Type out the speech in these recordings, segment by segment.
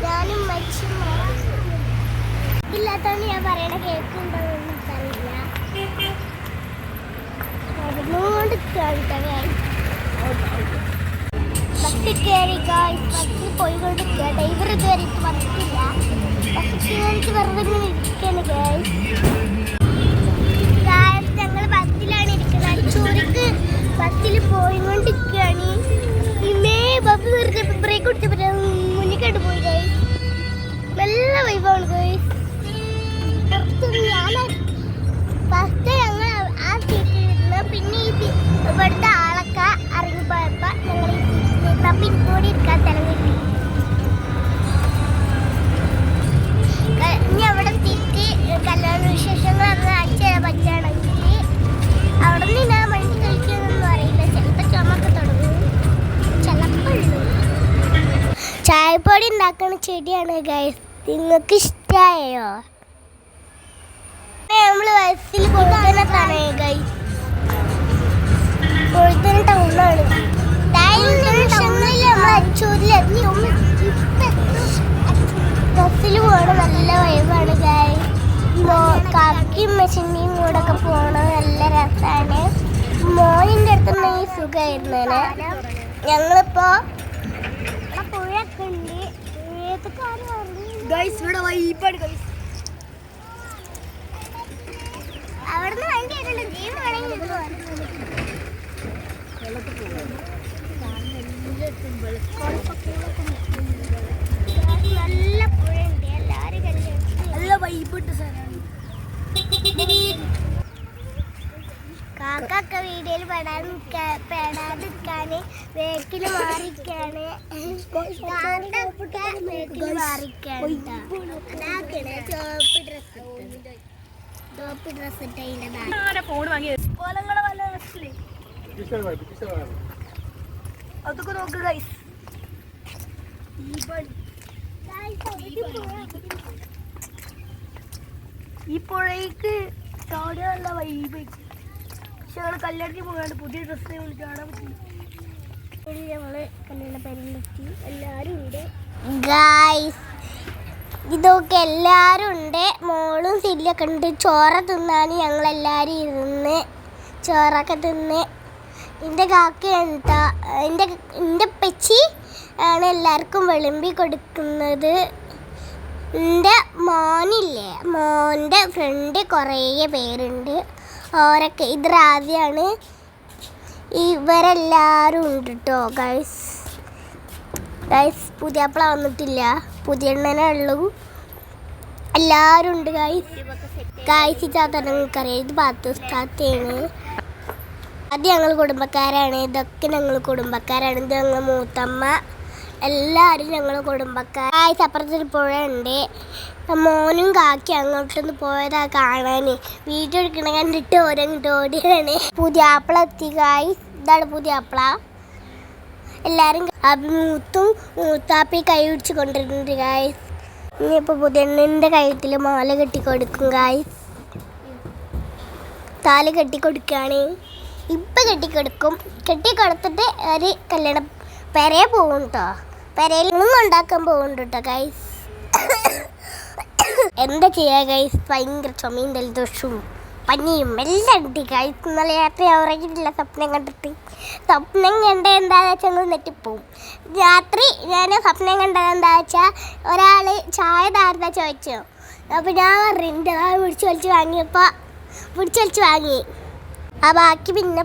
ഞാനും മച്ചും ഇല്ലാത്തതുകൊണ്ട് ഞാൻ പറയണ കേൾക്കുന്നുണ്ടോന്ന് എനിക്കറിയില്ല. ബസ്സിൽ കയറി ബസ്സിൽ പോയിക്കൊണ്ടിരിക്കുക. ഡ്രൈവർ ഇതുവരെ വന്നിട്ടില്ല. ബസ്സിൽ കയറിയിട്ട് വെറുതെ ഇരിക്കുകയാണ് ഞങ്ങൾ ബസ്സിലാണ് ഇരിക്കുന്നത്. ചോറിക്ക് ബസ്സിൽ പോയിക്കൊണ്ടിരിക്കുകയാണ്. ഇന്നേ ബസ് വെറുതെ ബ്രേക്ക് കൊടുത്ത് മുന്നിക്കണ്ട് പോയി നല്ല വൈബാണ് ഫസ്റ്റ് ഞങ്ങൾ ആ സീറ്റിൽ ഇരുന്ന് പിന്നെ ഇവിടുത്തെ ആളൊക്കെ ഇറങ്ങിപ്പോയപ്പോൾ ഞങ്ങൾ ഈ സീറ്റിൽ ഇരുന്നപ്പോൾ ഇതുകൂടി ഇരിക്കാൻ തിരഞ്ഞെടുത്തു. ഇനി അവിടെ തിരിച്ച് കല്യാണ വിശേഷങ്ങൾ അച്ഛനെ പറ്റുകയാണെങ്കിൽ അവിടെ നിന്ന് ഞാൻ വണ്ടി കഴിക്കുന്നൊന്നും അറിയില്ല. ചിലപ്പോൾ ചുമക്കെ തുടങ്ങും, ചിലപ്പോൾ ചായപ്പൊടി ഉണ്ടാക്കുന്ന ചെടിയാണ് ഗൈസ്. നിങ്ങൾക്ക് ഇഷ്ടമായോ? നമ്മൾ ബസ്സിൽ കൊഴുത്തന തറയെ ഗൈസ്. കൊഴുത്തന ടൗണാണ്. ബസ്സിൽ പോകണ നല്ല വൈബാണ് ഗൈസ്. കാക്കിയും മെഷീനും കൂടെ ഒക്കെ പോകണ നല്ല രസമാണ്. മോനിൻ്റെ അടുത്തുള്ള ഈ സുഖമായിരുന്നേനെ. ഞങ്ങളിപ്പോ പുഴയൊക്കെ ഉണ്ട്. ഇവിടെ വൈബാണ് ഗൈസ്. അവിടുന്ന് വണ്ടി ആയിട്ടുണ്ട്. ജീവൻ വേണമെങ്കിൽ നല്ല പുഴയുണ്ട്. എല്ലാവരും നല്ല വൈബിട്ട് സ്ഥലമാണ്. കാക്കൊക്കെ വീഡിയോയിൽ പെടാതിരിക്കാന് വേക്കിൽ മാറിക്കാണ്. വേക്കിൽ മാറിക്കാണ്. അതാക്കണേ ചോപ്പ് ഡ്രസ് അതൊക്കെ നോക്ക് ഗൈസ്. ഈ പുഴയ്ക്ക് ചാടാനുള്ള വൈബ്. പക്ഷെ ഞങ്ങൾ കല്യാണത്തിൽ പോകാണ്ട് പുതിയ ഡ്രസ്സ് ചാടാൻ പറ്റി. ഞങ്ങള് കല്യാണ പേരെത്തി. എല്ലാവരും ഉണ്ട് ഗൈസ്. ഇതൊക്കെ എല്ലാവരും ഉണ്ട്. മോളും സില്ലൊക്കെ ഉണ്ട്. ചോറ തിന്നാൻ ഞങ്ങളെല്ലാവരും ഇരുന്ന് ചോറൊക്കെ തിന്ന്. എൻ്റെ കാക്ക എന്താ എൻ്റെ പെച്ചി ആണ് എല്ലാവർക്കും വിളമ്പി കൊടുക്കുന്നത്. എൻ്റെ മോനില്ലേ, മോൻ്റെ ഫ്രണ്ട് കുറേ പേരുണ്ട്. ഓരൊക്കെ ഇത് ആദ്യമാണ്. ഇവരെല്ലാവരും ഉണ്ട് കേട്ടോ ഗൈസ്. പുതിയാപ്പിള വന്നിട്ടില്ല, പുതിയ എണ്ണനെ ഉള്ളൂ. എല്ലാവരും ഉണ്ട് ഗൈസ്. ഈ താത്ത നിങ്ങൾക്കറിയാം, ഇത് പാത്തുസ്താത്തയാണ്. അത് ഞങ്ങൾ കുടുംബക്കാരാണ്. ഇതൊക്കെ ഞങ്ങൾ കുടുംബക്കാരാണ്. ഇത് ഞങ്ങൾ മൂത്തമ്മ, എല്ലാവരും ഞങ്ങൾ കുടുംബക്കാർ. അപ്പുറത്തൊരു പുഴ ഉണ്ട്. മോനും കാക്കി അങ്ങോട്ടൊന്ന് പോയതാ കാണാൻ. വീഡിയോ എടുക്കണ കണ്ടിട്ട് ഓരങ്ങോട്ട് ഓടിയാണ്. പുതിയാപ്പിള എത്തി ഗൈസ്. ഇതാണ് പുതിയാപ്പിള. എല്ലാവരും മൂത്താപ്പി കൈ പിടിച്ച് കൊണ്ടിരുന്നുണ്ട് ഗൈസ്. ഇനിയിപ്പോൾ പുതിയണ്ണിൻ്റെ കഴുത്തിൽ മാല കെട്ടിക്കൊടുക്കും ഗൈസ്. താലി കെട്ടിക്കൊടുക്കുകയാണ്. ഇപ്പം കെട്ടിക്കൊടുക്കും. കെട്ടിക്കൊടുത്തിട്ട് ഒരു കല്യാണം പെരയെ പോകും കേട്ടോ. പെരയിൽ ഉണ്ടാക്കാൻ പോകുന്നുണ്ട് കേട്ടോ ഗൈസ്. എന്താ ചെയ്യുക ഗൈസ്, ഭയങ്കര ചുമയും ജലദോഷവും പനിയും എല്ലാം ഉണ്ട് ഗൈസ്. ഇന്നലെ രാത്രി ഉറങ്ങിയിട്ടില്ല. സ്വപ്നം കണ്ടിട്ട് സ്വപ്നം കണ്ട എന്താണെന്ന് വെച്ചാൽ ഞങ്ങൾ നെറ്റിപ്പോവും. രാത്രി ഞാൻ സ്വപ്നം കണ്ടത് എന്താ വെച്ചാൽ ഒരാൾ ചായ താഴ്ന്ന ചോദിച്ചു. അപ്പോൾ ഞാൻ പറഞ്ഞിട്ട് പിടിച്ച് വലിച്ച് വാങ്ങി. ആ ബാക്കി പിന്നെ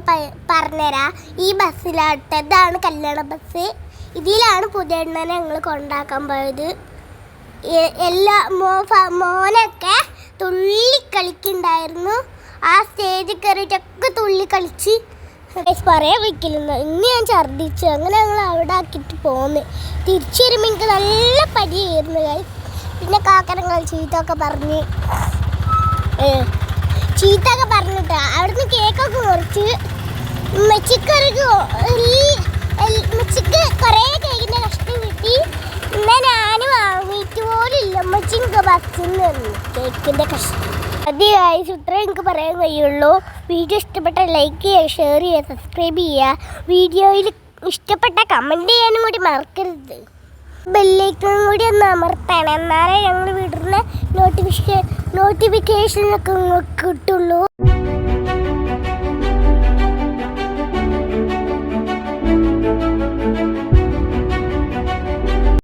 പറഞ്ഞുതരാം. ഈ ബസ്സിലാട്ടെ, ഇതാണ് കല്യാണ ബസ്. ഇതിലാണ് പുതിയ എണ്ണനെ ഞങ്ങൾ കൊണ്ടാക്കാൻ പോയത്. മോനൊക്കെ തുള്ളിക്കളിക്കുന്നുണ്ടായിരുന്നു. ആ സ്റ്റേജിൽ കയറിയിട്ടൊക്കെ തുള്ളിക്കളിച്ച് പറയാൻ വയ്ക്കലുന്നു. ഇന്ന് ഞാൻ ഛർദ്ദിച്ചു. അങ്ങനെ ഞങ്ങൾ അവിടെ ആക്കിയിട്ട് പോന്ന്. തിരിച്ചു വരുമ്പോൾ എനിക്ക് നല്ല പനിയായിരുന്നു. പിന്നെ കാക്കരങ്ങൾ ചീത്തൊക്കെ പറഞ്ഞ് ചീത്തൊക്കെ പറഞ്ഞിട്ടാ. അവിടുന്ന് കേക്കൊക്കെ മുറിച്ച് ഉമ്മച്ചിക്ക് കുറേ കേക്കിൻ്റെ കഷ്ണം കിട്ടി. എന്നാൽ ഞാൻ വാങ്ങിയിട്ട് പോലില്ല. ഉമ്മച്ചിക്ക് ബസ്സിൽ നിന്ന് കേക്കിൻ്റെ കഷ്ണം. അത് ഗൈസ് ഇത്രേ എനിക്ക് പറയാൻ കഴിയുള്ളൂ. വീഡിയോ ഇഷ്ടപ്പെട്ട ലൈക്ക് ചെയ്യുക, ഷെയർ ചെയ്യുക, സബ്സ്ക്രൈബ് ചെയ്യുക. വീഡിയോയിൽ ഇഷ്ടപ്പെട്ട കമൻറ്റ് ചെയ്യാനും കൂടി മറക്കരുത്. ബെല്ലൈക്കണും കൂടി ഒന്ന് അമർത്തണം. എന്നാലേ ഞങ്ങൾ വിടുന്ന നോട്ടിഫിക്കേഷനൊക്കെ നിങ്ങൾക്ക് കിട്ടുള്ളൂ.